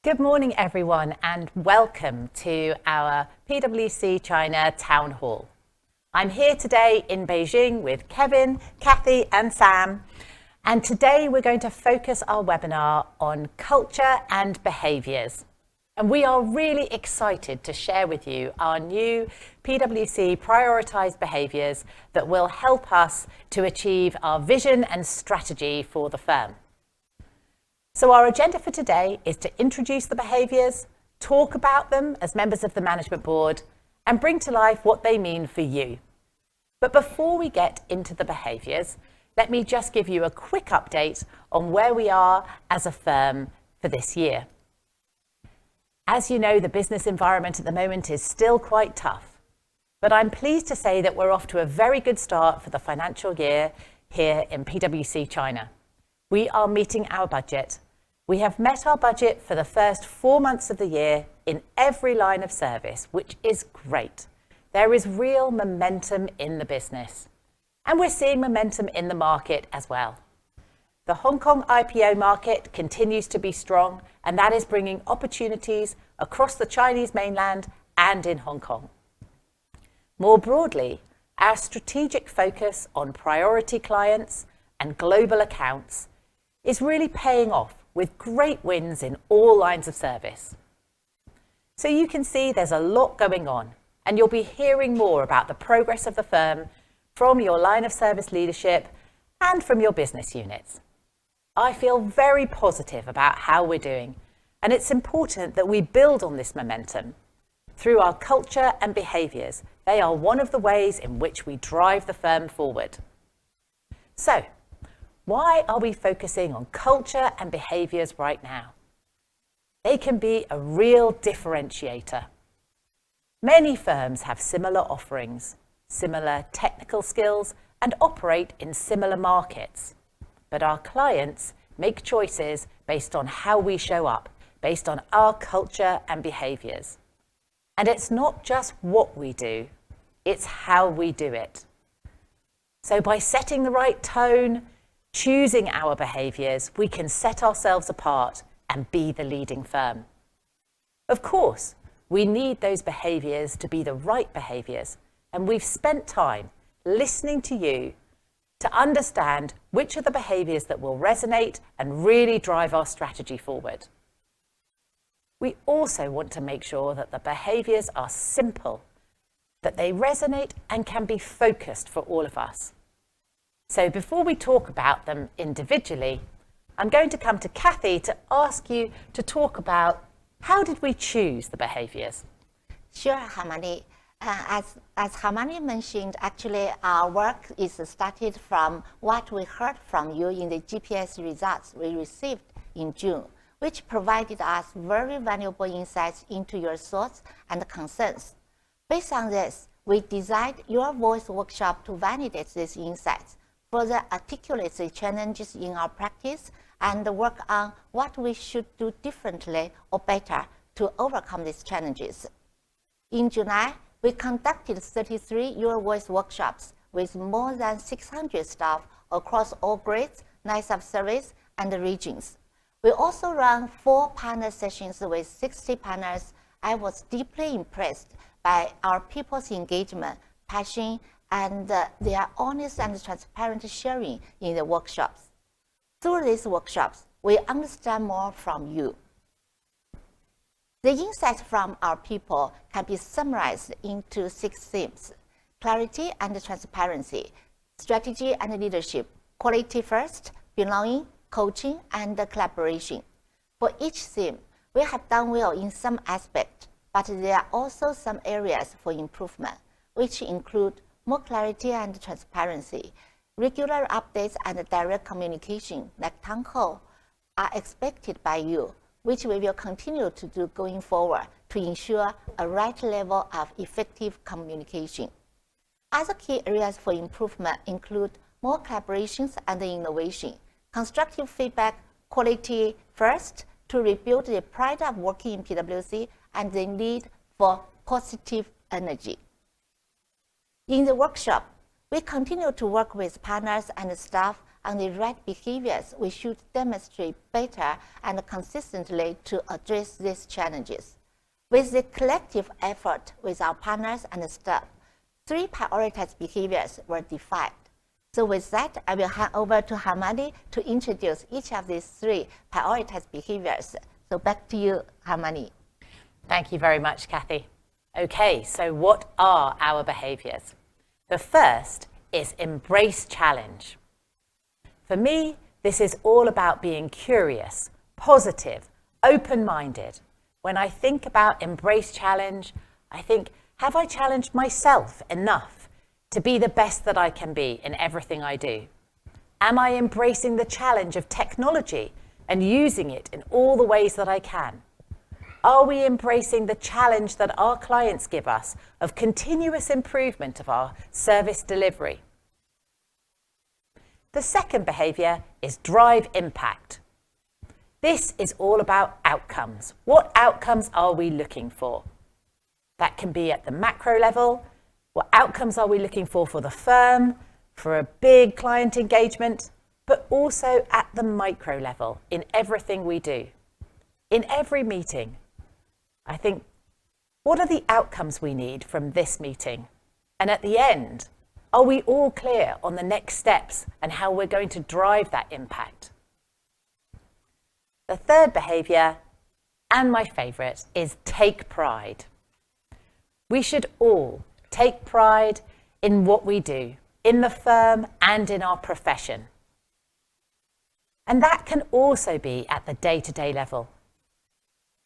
Good morning, everyone, and welcome to our PwC China Town Hall. I'm here today in Beijing with Kevin, Kathy, and Sam, and today we're going to focus our webinar on culture and behaviours. And we are really excited to share with you our new PwC prioritised behaviours that will help us to achieve our vision and strategy for the firm. So our agenda for today is to introduce the behaviours, talk about them as members of the management board, and bring to life what they mean for you. But before we get into the behaviours, let me just give you a quick update on where we are as a firm for this year. As you know, the business environment at the moment is still quite tough, but I'm pleased to say that we're off to a very good start for the financial year here in PwC China. We are meeting our budget. We have met our budget for the first 4 months of the year in every line of service, which is great. There is real momentum in the business. And we're seeing momentum in the market as well. The Hong Kong IPO market continues to be strong, and that is bringing opportunities across the Chinese mainland and in Hong Kong. More broadly, our strategic focus on priority clients and global accounts is really paying off with great wins in all lines of service. So you can see there's a lot going on, and you'll be hearing more about the progress of the firm from your line of service leadership and from your business units. I feel very positive about how we're doing, and it's important that we build on this momentum. Through our culture and behaviours, they are one of the ways in which we drive the firm forward. So, why are we focusing on culture and behaviours right now? They can be a real differentiator. Many firms have similar offerings, similar technical skills, and operate in similar markets. But our clients make choices based on how we show up, based on our culture and behaviours. And it's not just what we do, it's how we do it. So by setting the right tone, choosing our behaviours, we can set ourselves apart and be the leading firm. Of course, we need those behaviours to be the right behaviours, and we've spent time listening to you to understand which are the behaviours that will resonate and really drive our strategy forward. We also want to make sure that the behaviours are simple, that they resonate and can be focused for all of us. So before we talk about them individually, I'm going to come to Kathy to ask you to talk about how did we choose the behaviours? Sure, Harmony. As Harmony mentioned, actually our work is started from what we heard from you in the GPS results we received in June, which provided us very valuable insights into your thoughts and concerns. Based on this, we designed your voice workshop to validate these insights, further articulate the challenges in our practice, and work on what we should do differently or better to overcome these challenges. In July, we conducted 33 Your Voice workshops with more than 600 staff across all grades, lines of service, and regions. We also ran 4 panel sessions with 60 panels. I was deeply impressed by our people's engagement, passion, and their honest and transparent sharing in the workshops. Through these workshops, we understand more from you. The insights from our people can be summarized into 6 themes: clarity and transparency, strategy and leadership, quality first, belonging, coaching, and collaboration. For each theme, we have done well in some aspect, but there are also some areas for improvement, which include more clarity and transparency. Regular updates and direct communication, like town hall, are expected by you, which we will continue to do going forward to ensure a right level of effective communication. Other key areas for improvement include more collaborations and innovation, constructive feedback, quality first, to rebuild the pride of working in PwC, and the need for positive energy. In the workshop, we continue to work with partners and staff on the right behaviors, we should demonstrate better and consistently to address these challenges. With the collective effort with our partners and staff, 3 prioritized behaviors were defined. So with that, I will hand over to Harmony to introduce each of these 3 prioritized behaviors. So back to you, Harmony. Thank you very much, Kathy. Okay, so what are our behaviors? The first is embrace challenge. For me, this is all about being curious, positive, open-minded. When I think about embrace challenge, I think, have I challenged myself enough to be the best that I can be in everything I do? Am I embracing the challenge of technology and using it in all the ways that I can? Are we embracing the challenge that our clients give us of continuous improvement of our service delivery? The second behavior is drive impact. This is all about outcomes. What outcomes are we looking for? That can be at the macro level. What outcomes are we looking for the firm, for a big client engagement, but also at the micro level in everything we do. In every meeting, I think, what are the outcomes we need from this meeting? And at the end, are we all clear on the next steps and how we're going to drive that impact? The third behavior, and my favorite, is take pride. We should all take pride in what we do, in the firm and in our profession. And that can also be at the day-to-day level.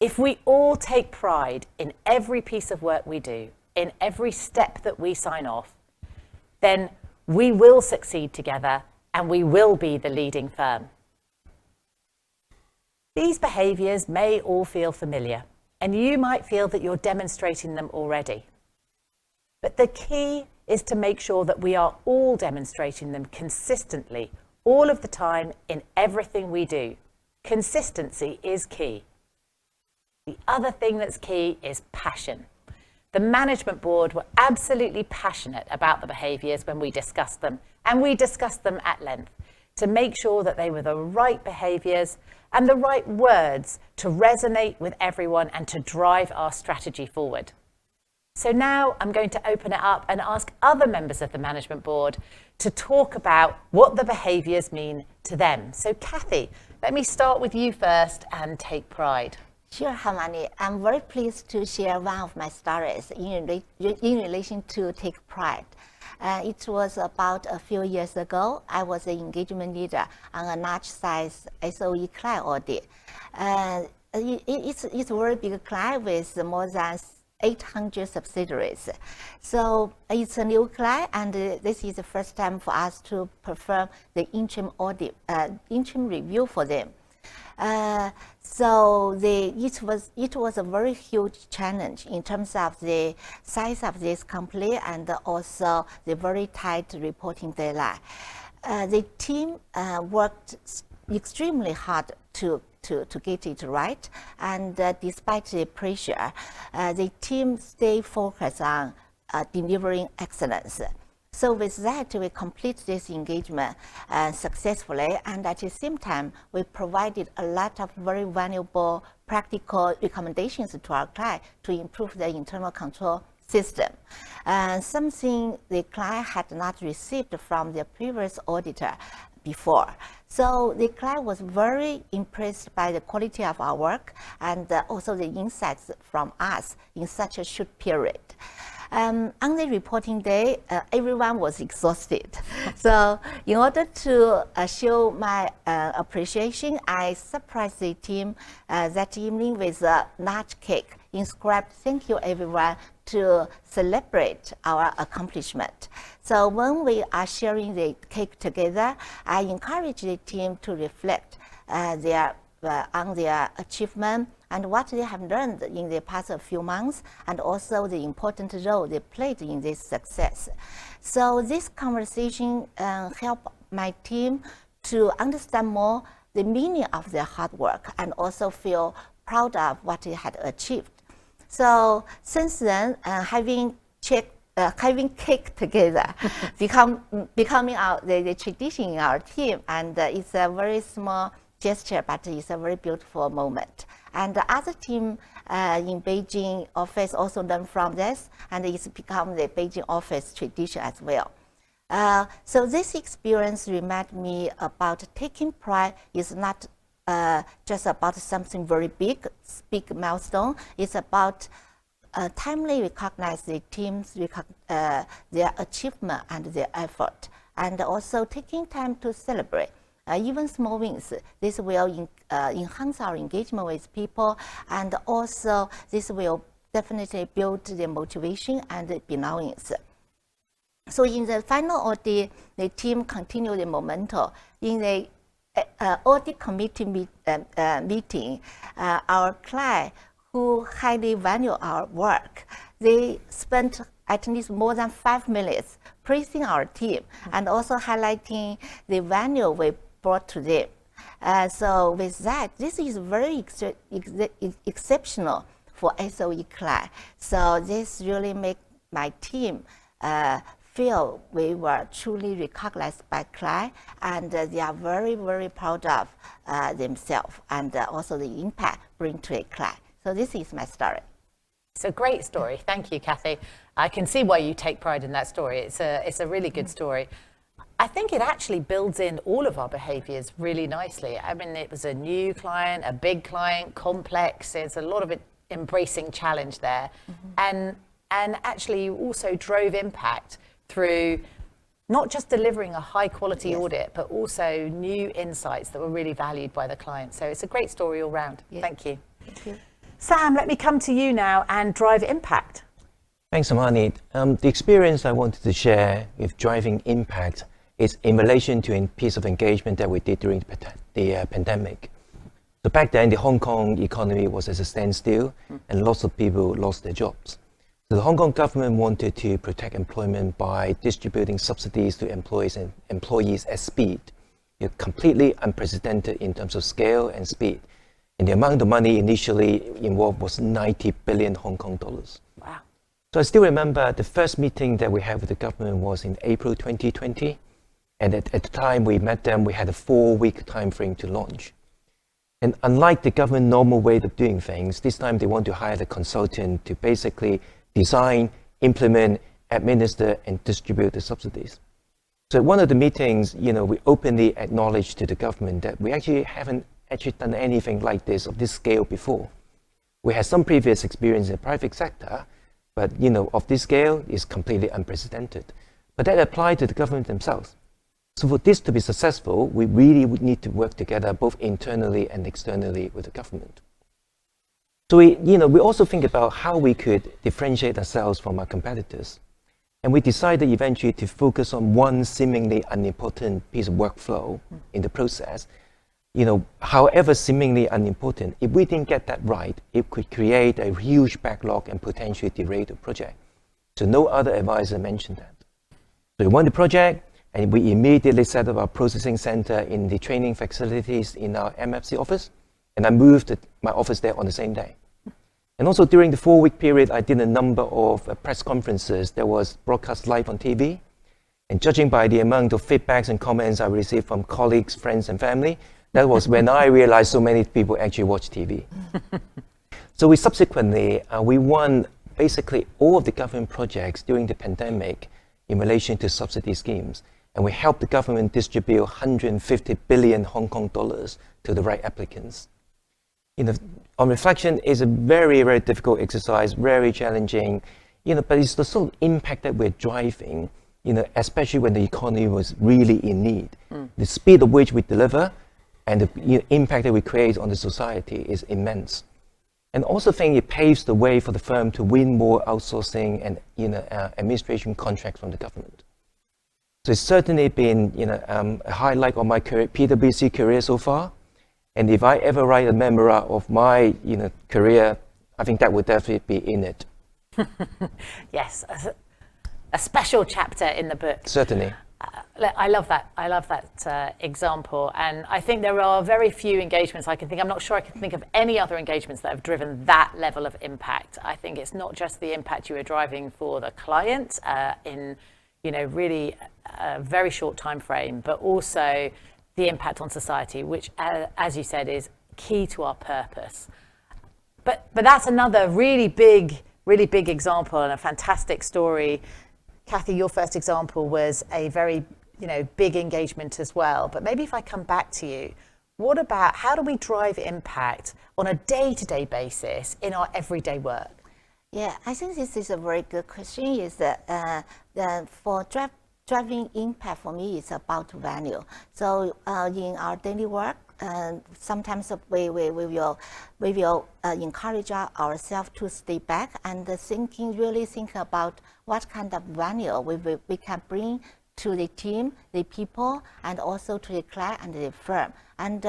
If we all take pride in every piece of work we do, in every step that we sign off, then we will succeed together and we will be the leading firm. These behaviors may all feel familiar, and you might feel that you're demonstrating them already. But the key is to make sure that we are all demonstrating them consistently, all of the time, in everything we do. Consistency is key. The other thing that's key is passion. The management board were absolutely passionate about the behaviors when we discussed them, and we discussed them at length to make sure that they were the right behaviors and the right words to resonate with everyone and to drive our strategy forward. So now I'm going to open it up and ask other members of the management board to talk about what the behaviors mean to them. So Kathy, let me start with you first and take pride. Sure, Harmony. I'm very pleased to share one of my stories in relation to take pride. It was about a few years ago. I was an engagement leader on a large size SOE client audit. It's a very big client with more than 800 subsidiaries. So it's a new client, and this is the first time for us to perform the interim audit, interim review for them. So it was a very huge challenge in terms of the size of this company and also the very tight reporting deadline. The team worked extremely hard to get it right, and despite the pressure, the team stayed focused on delivering excellence. So with that, we complete this engagement successfully, and at the same time, we provided a lot of very valuable practical recommendations to our client to improve the internal control system. Something the client had not received from the previous auditor before. So the client was very impressed by the quality of our work and also the insights from us in such a short period. On the reporting day, everyone was exhausted. So in order to show my appreciation, I surprised the team that evening with a large cake inscribed "Thank you everyone" to celebrate our accomplishment. So when we are sharing the cake together, I encourage the team to reflect on their achievement and what they have learned in the past few months, and also the important role they played in this success. So this conversation helped my team to understand more the meaning of their hard work and also feel proud of what they had achieved. So since then, having checked having cake together, becoming the tradition in our team, and it's a very small gesture, but it's a very beautiful moment. And the other team in Beijing office also learn from this, and it's become the Beijing office tradition as well. So this experience reminded me about taking pride is not just about something very big milestone. It's about timely recognize the team's their achievement and their effort, and also taking time to celebrate. Even small wins. This will enhance our engagement with people, and also this will definitely build the motivation and the belongings. So in the final audit, the team continued the momentum. In the audit committee meeting, our client who highly value our work, they spent at least more than 5 minutes praising our team and also highlighting the value we brought to them. So with that, this is very exceptional for SOE client. So this really make my team feel we were truly recognized by client, and they are very, very proud of themselves and also the impact bring to a client. So this is my story. It's a great story. Thank you, Kathy. I can see why you take pride in that story. It's a really good story. I think it actually builds in all of our behaviors really nicely. I mean, it was a new client, a big client, complex. There's a lot of embracing challenge there. And actually you also drove impact through not just delivering a high quality audit, but also new insights that were really valued by the client. So it's a great story all round. Thank you. Thank you. Sam, let me come to you now and drive impact. Thanks, Hamani. The experience I wanted to share with driving impact is in relation to a piece of engagement that we did during the pandemic. So back then, the Hong Kong economy was at a standstill, and lots of people lost their jobs. So the Hong Kong government wanted to protect employment by distributing subsidies to employees at speed. Completely unprecedented in terms of scale and speed. And the amount of money initially involved was 90 billion Hong Kong dollars. Wow. So I still remember the first meeting that we had with the government was in April 2020. And at the time we met them, we had a 4-week time frame to launch. And unlike the government normal way of doing things, this time they want to hire the consultant to basically design, implement, administer, and distribute the subsidies. So at one of the meetings, we openly acknowledged to the government that we haven't done anything like this of this scale before. We had some previous experience in the private sector, but of this scale is completely unprecedented. But that applied to the government themselves. So for this to be successful, we really would need to work together both internally and externally with the government. So we also think about how we could differentiate ourselves from our competitors. And we decided eventually to focus on one seemingly unimportant piece of workflow in the process. However seemingly unimportant, if we didn't get that right, it could create a huge backlog and potentially derail the project. So no other advisor mentioned that. So we won the project, and we immediately set up our processing center in the training facilities in our MFC office, and I moved my office there on the same day. And also during the 4-week period, I did a number of press conferences that was broadcast live on TV. And judging by the amount of feedbacks and comments I received from colleagues, friends, and family, that was when I realized so many people actually watch TV. So we subsequently, we won basically all of the government projects during the pandemic in relation to subsidy schemes. And we helped the government distribute 150 billion Hong Kong dollars to the right applicants. On reflection, it's a very, very difficult exercise, very challenging, but it's the sort of impact that we're driving, especially when the economy was really in need. The speed at which we deliver and the impact that we create on the society is immense. And also think it paves the way for the firm to win more outsourcing and administration contracts from the government. So it's certainly been a highlight of my PwC career so far. And if I ever write a memoir of my career, I think that would definitely be in it. Yes, a special chapter in the book. Certainly. I love that. I love that example. And I think there are very few engagements I can think. I'm not sure I can think of any other engagements that have driven that level of impact. I think it's not just the impact you are driving for the client in, really a very short time frame, but also the impact on society, which, as you said, is key to our purpose. But that's another really big example and a fantastic story. Kathy, your first example was a very, big engagement as well. But maybe if I come back to you, what about how do we drive impact on a day-to-day basis in our everyday work? Yeah, I think this is a very good question. Is that for driving impact for me is about value. So in our daily work, sometimes we will encourage ourselves to stay back and really think about what kind of value we can bring to the team, the people, and also to the client and the firm, and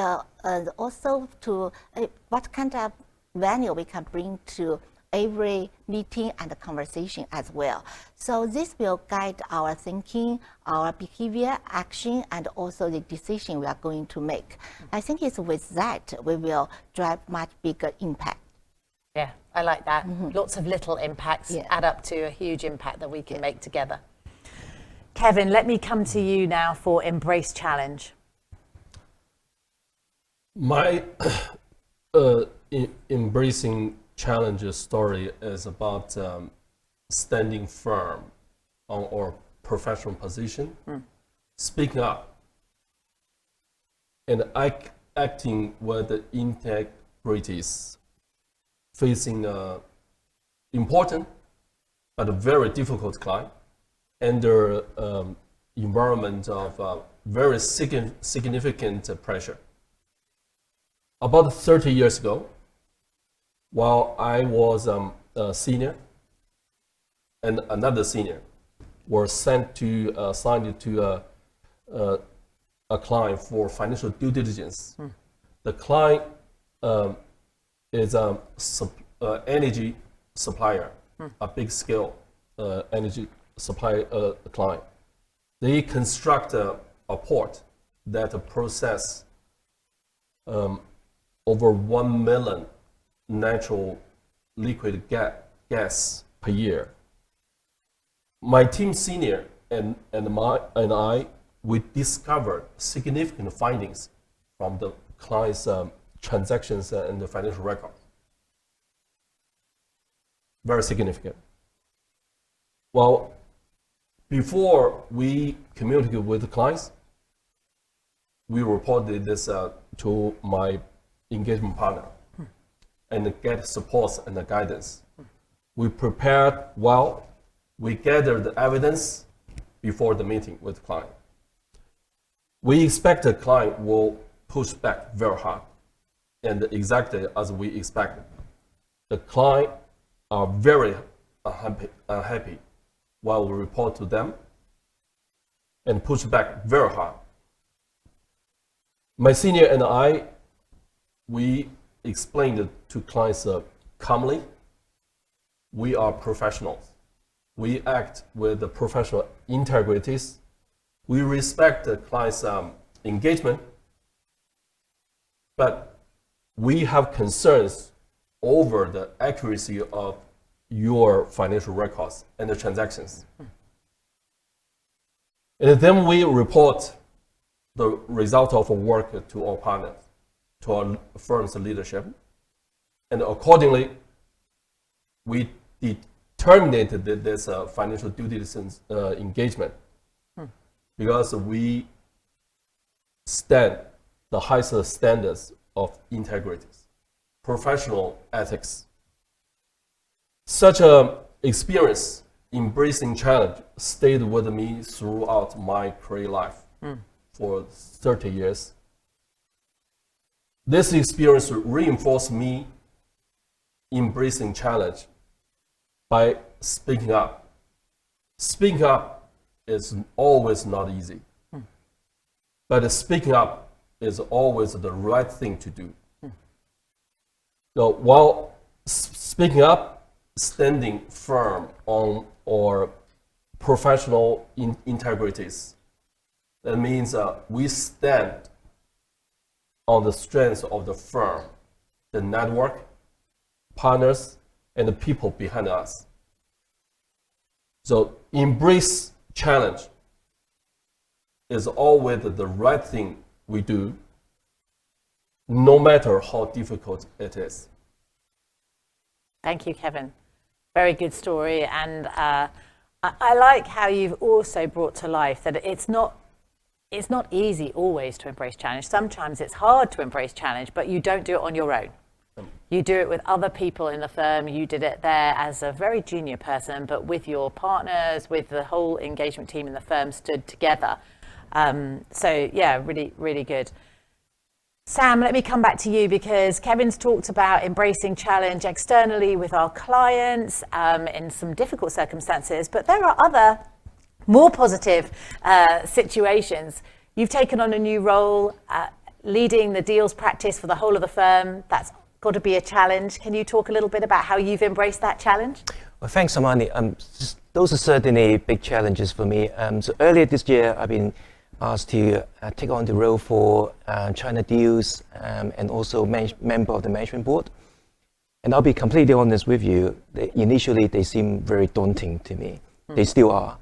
also to what kind of value we can bring to every meeting and conversation as well. So this will guide our thinking, our behavior, action, and also the decision we are going to make. I think it's with that we will drive much bigger impact. Yeah, I like that. Lots of little impacts add up to a huge impact that we can make together. Kevin, let me come to you now for Embrace Challenge. My embracing challenge story is about standing firm on our professional position, speaking up, and acting with integrities, facing important but very difficult client under environment of very significant pressure. About 30 years ago, while I was a senior and another senior were sent to assigned to a client for financial due diligence. The client is a energy supplier, a big scale energy supply client. They construct a port that process over 1 million natural liquid gas per year. My team senior and I, we discovered significant findings from the client's transactions and the financial records. Very significant. Well, before we communicate with the clients, we reported this to my engagement partner and get support and the guidance. We prepared well. We gathered the evidence before the meeting with the client. We expect the client will push back very hard, and exactly as we expected. The client are very unhappy while we report to them and push back very hard. My senior and I, we explained to clients calmly, we are professionals. We act with the professional integrities. We respect the client's engagement, but we have concerns over the accuracy of your financial records and the transactions. And then we report the result of our work to our partners, to our firm's leadership. And accordingly, we terminated this financial due diligence engagement because we stand the highest standards of integrity, professional ethics. Such an experience, embracing challenge, stayed with me throughout my career life for 30 years. This experience reinforced me embracing challenge by speaking up. Speaking up is always not easy, but speaking up is always the right thing to do. So while speaking up, standing firm on our professional integrities That means we stand on the strength of the firm, the network, partners, and the people behind us. So embrace challenge is always the right thing we do, no matter how difficult it is. Thank you, Kevin. Very good story. And I like how you've also brought to life that it's not easy always to embrace challenge. Sometimes it's hard to embrace challenge, but you don't do it on your own. You do it with other people in the firm. You did it there as a very junior person, but with your partners, with the whole engagement team in the firm stood together. So yeah, really, really good. Sam, let me come back to you because Kevin's talked about embracing challenge externally with our clients in some difficult circumstances, but there are other more positive situations. You've taken on a new role, leading the deals practice for the whole of the firm. That's got to be a challenge. Can you talk a little bit about how you've embraced that challenge? Well, thanks, Amani. Those are certainly big challenges for me. So earlier this year, I've been asked to take on the role for China deals and also member of the management board. And I'll be completely honest with you, initially they seem very daunting to me. They still are.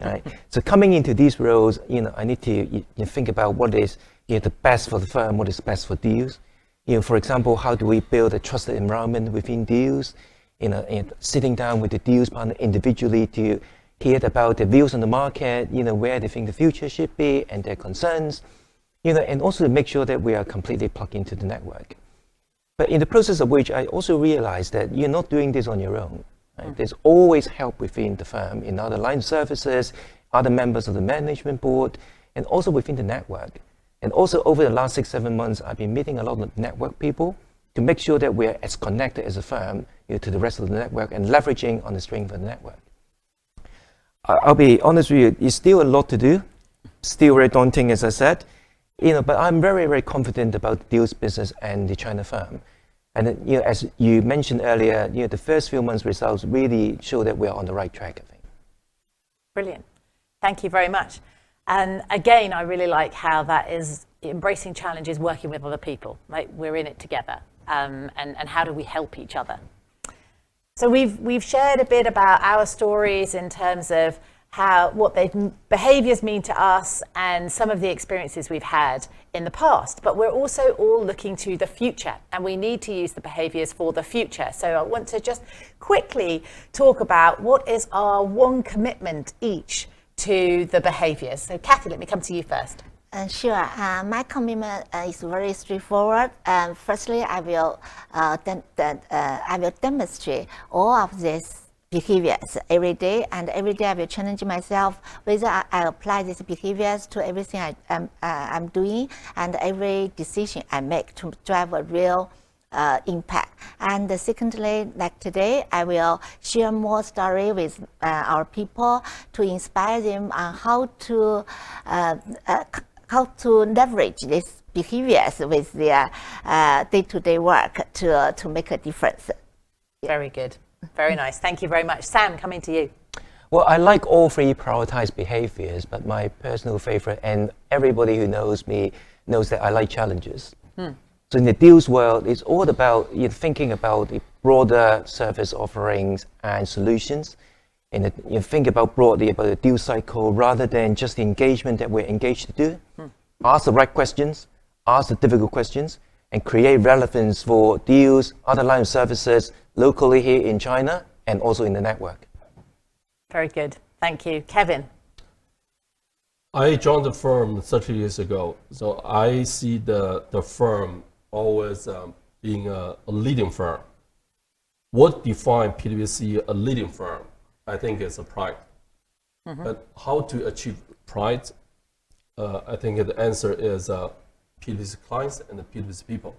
Right? So coming into these roles, I need to think about what is the best for the firm, what is best for deals. For example, how do we build a trusted environment within deals? Sitting down with the deals partner individually to hear about their views on the market, where they think the future should be and their concerns, and also to make sure that we are completely plugged into the network. But in the process of which, I also realized that you're not doing this on your own. Right? There's always help within the firm in other line services, other members of the management board, and also within the network. And also over the last 6-7 months, I've been meeting a lot of network people to make sure that we're as connected as a firm to the rest of the network and leveraging on the strength of the network. I'll be honest with you, it's still a lot to do, still very daunting, as I said, but I'm very, very confident about the deals business and the China firm. And as you mentioned earlier, the first few months' results really show that we're on the right track, I think. Brilliant. Thank you very much. And again, I really like how that is embracing challenges, working with other people. Like we're in it together, and how do we help each other? So we've shared a bit about our stories in terms of what behaviours mean to us and some of the experiences we've had in the past. But we're also all looking to the future, and we need to use the behaviours for the future. So I want to just quickly talk about what is our one commitment each to the behaviours. So Kathy, let me come to you first. Sure. My commitment is very straightforward. Firstly, I will demonstrate all of these behaviors every day, and every day I will challenge myself whether I apply these behaviors to everything I'm doing and every decision I make to drive a real impact. And secondly, like today, I will share more story with our people to inspire them on how to leverage these behaviors with their day-to-day work to make a difference. Very good. Very nice. Thank you very much. Sam, coming to you. Well, I like all three prioritized behaviors, but my personal favorite, and everybody who knows me knows that I like challenges. So in the deals world, it's all about thinking about the broader service offerings and solutions. And you think about broadly about the deal cycle rather than just the engagement that we're engaged to do. Ask the right questions, ask the difficult questions, and create relevance for deals, other line of services locally here in China and also in the network. Very good. Thank you. Kevin. I joined the firm 30 years ago, so I see the firm always being a leading firm. What defines PwC a leading firm? I think it's a pride. But how to achieve pride? I think the answer is PwC clients and the PwC people.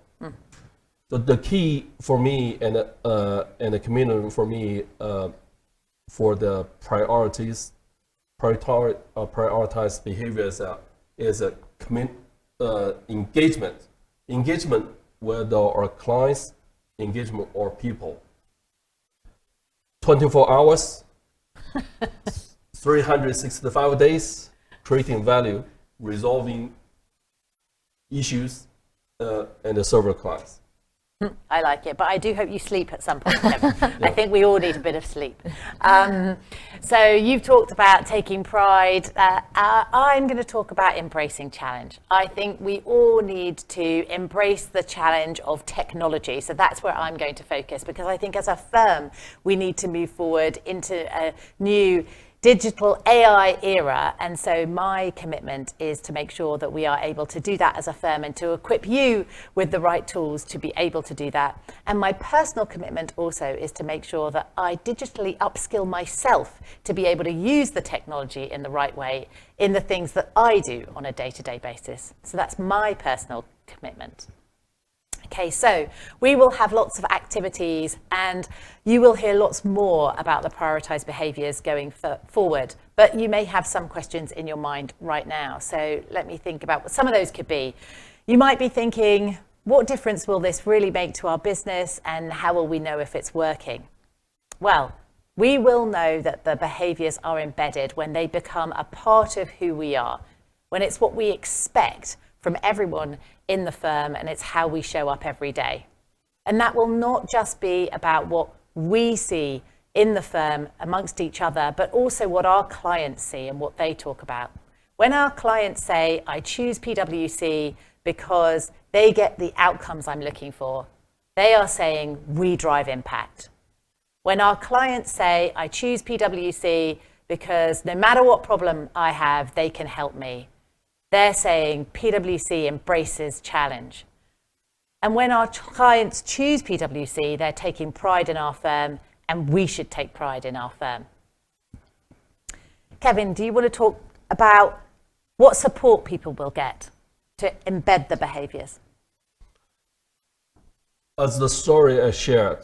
So the key for me and the commitment for me for the prioritized behaviors is engagement. Engagement with our clients, engagement with our people. 24 hours, 365 days, creating value resolving issues and serve our clients. I like it, but I do hope you sleep at some point, Kevin. I think we all need a bit of sleep. So you've talked about taking pride. I'm going to talk about embracing challenge. I think we all need to embrace the challenge of technology. So that's where I'm going to focus, because I think as a firm, we need to move forward into a new digital AI era, and so my commitment is to make sure that we are able to do that as a firm and to equip you with the right tools to be able to do that. And my personal commitment also is to make sure that I digitally upskill myself to be able to use the technology in the right way in the things that I do on a day-to-day basis. So that's my personal commitment. Okay, so we will have lots of activities and you will hear lots more about the prioritised behaviours going forward, but you may have some questions in your mind right now. So let me think about what some of those could be. You might be thinking, what difference will this really make to our business and how will we know if it's working? Well, we will know that the behaviours are embedded when they become a part of who we are, when it's what we expect from everyone in the firm and it's how we show up every day. And that will not just be about what we see in the firm amongst each other, but also what our clients see and what they talk about. When our clients say, I choose PwC because they get the outcomes I'm looking for, they are saying we drive impact. When our clients say, I choose PwC because no matter what problem I have, they can help me, they're saying PwC embraces challenge. And when our clients choose PwC, they're taking pride in our firm, and we should take pride in our firm. Kevin, do you want to talk about what support people will get to embed the behaviours? As the story I shared,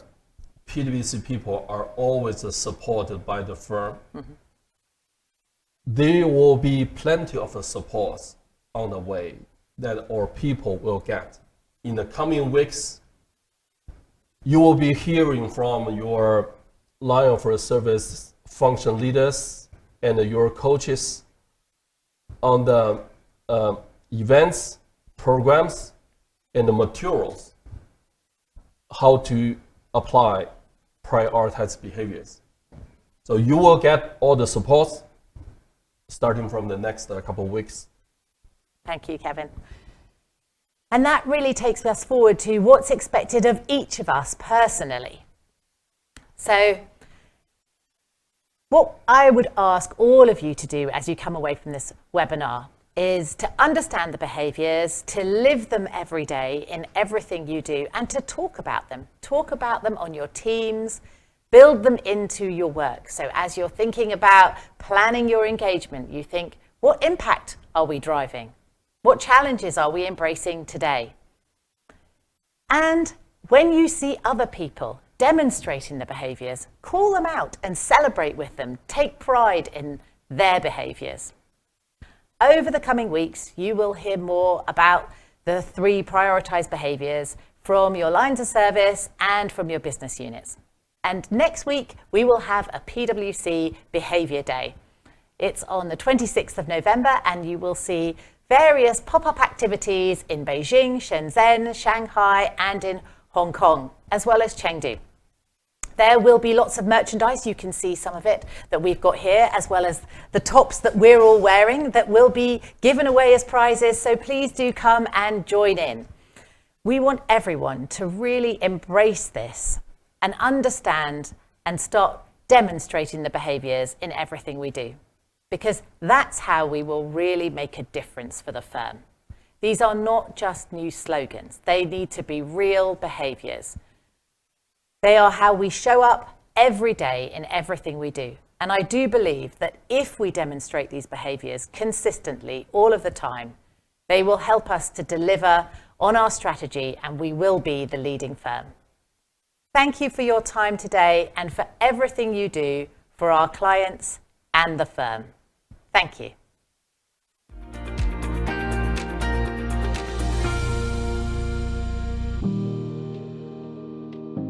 PwC people are always supported by the firm. Mm-hmm. There will be plenty of support on the way that our people will get. In the coming weeks, you will be hearing from your line of service function leaders and your coaches on the events, programs, and the materials, how to apply prioritized behaviors. So you will get all the support starting from the next couple of weeks. Thank you, Kevin. And that really takes us forward to what's expected of each of us personally. So what I would ask all of you to do as you come away from this webinar is to understand the behaviours, to live them every day in everything you do, and to talk about them. Talk about them on your teams, build them into your work. So as you're thinking about planning your engagement, you think, what impact are we driving? What challenges are we embracing today? And when you see other people demonstrating the behaviours, call them out and celebrate with them. Take pride in their behaviours. Over the coming weeks, you will hear more about the 3 prioritised behaviours from your lines of service and from your business units. And next week, we will have a PwC Behaviour Day. It's on the 26th of November, and you will see various pop-up activities in Beijing, Shenzhen, Shanghai, and in Hong Kong, as well as Chengdu. There will be lots of merchandise. You can see some of it that we've got here, as well as the tops that we're all wearing that will be given away as prizes. So please do come and join in. We want everyone to really embrace this and understand and start demonstrating the behaviours in everything we do, because that's how we will really make a difference for the firm. These are not just new slogans. They need to be real behaviours. They are how we show up every day in everything we do. And I do believe that if we demonstrate these behaviours consistently all of the time, they will help us to deliver on our strategy, and we will be the leading firm. Thank you for your time today and for everything you do for our clients and the firm. Thank you.